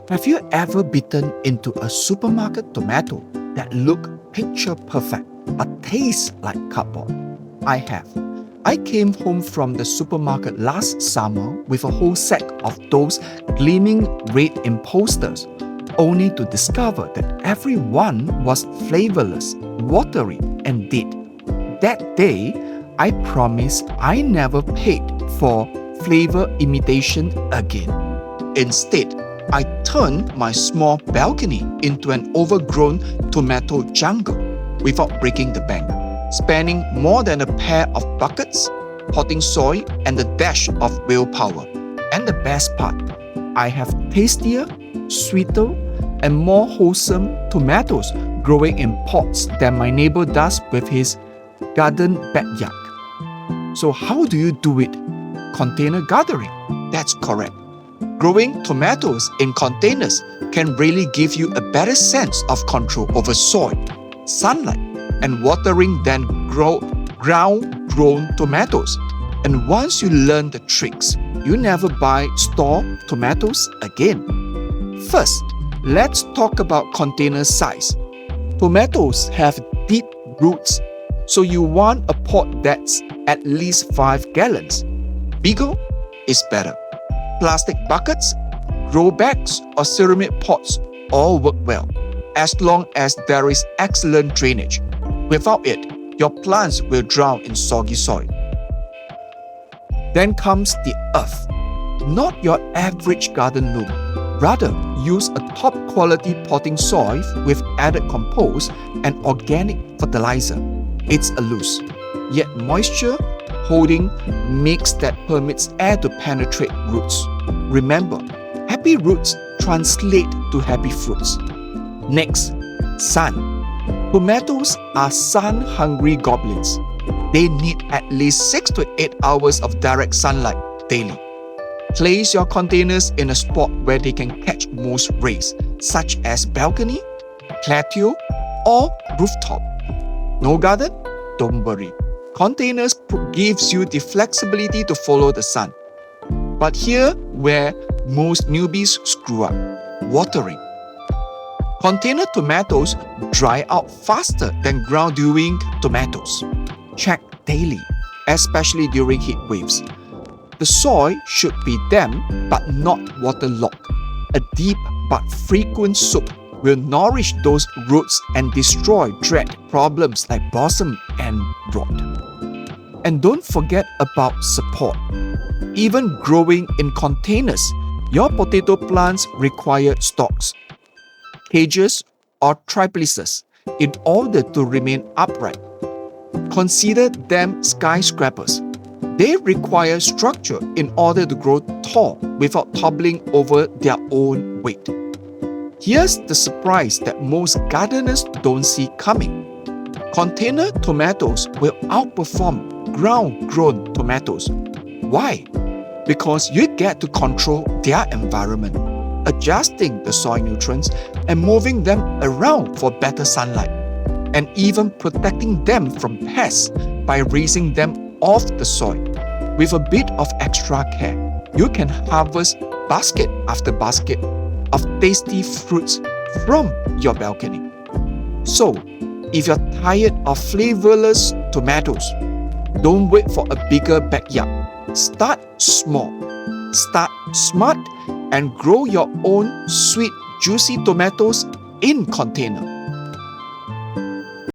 Have you ever bitten into a supermarket tomato that look picture perfect but tastes like cardboard? I have. I came home from the supermarket last summer with a whole sack of those gleaming red imposters, only to discover that every one was flavorless, watery, and dead. That day, I promised I never paid for flavor imitation again. Instead, I turned my small balcony into an overgrown tomato jungle without breaking the bank, spending more than a pair of buckets, potting soil, and a dash of willpower. And the best part, I have tastier, sweeter, and more wholesome tomatoes growing in pots than my neighbor does with his garden backyard. So how do you do it? Container gardening. That's correct. Growing tomatoes in containers can really give you a better sense of control over soil, sunlight, and watering than ground-grown tomatoes. And once you learn the tricks, you never buy store tomatoes again. First, let's talk about container size. Tomatoes have deep roots, so you want a pot that's at least 5 gallons. Bigger is better. Plastic buckets, grow bags, or ceramic pots all work well, as long as there is excellent drainage. Without it, your plants will drown in soggy soil. Then comes the earth. Not your average garden loam. Rather, use a top-quality potting soil with added compost and organic fertilizer. It's a loose, yet moisture-holding mix that permits air to penetrate roots. Remember, happy roots translate to happy fruits. Next, sun. Tomatoes are sun-hungry goblins. They need at least 6 to 8 hours of direct sunlight daily. Place your containers in a spot where they can catch most rays, such as balcony, patio, or rooftop. No garden? Don't worry. Containers gives you the flexibility to follow the sun. But here where most newbies screw up, watering. Container tomatoes dry out faster than ground-doing tomatoes. Check daily, especially during heat waves. The soil should be damp but not waterlogged. A deep but frequent soak will nourish those roots and destroy dread problems like blossom and rot. And don't forget about support. Even growing in containers, your potato plants require stalks, cages, or triplices in order to remain upright. Consider them skyscrapers. They require structure in order to grow tall without toppling over their own weight. Here's the surprise that most gardeners don't see coming. Container tomatoes will outperform ground-grown tomatoes. Why? Because you get to control their environment, adjusting the soil nutrients and moving them around for better sunlight, and even protecting them from pests by raising them off the soil. With a bit of extra care, you can harvest basket after basket of tasty fruits from your balcony. So, if you're tired of flavorless tomatoes, don't wait for a bigger backyard. Start small, start smart, and grow your own sweet, juicy tomatoes in container.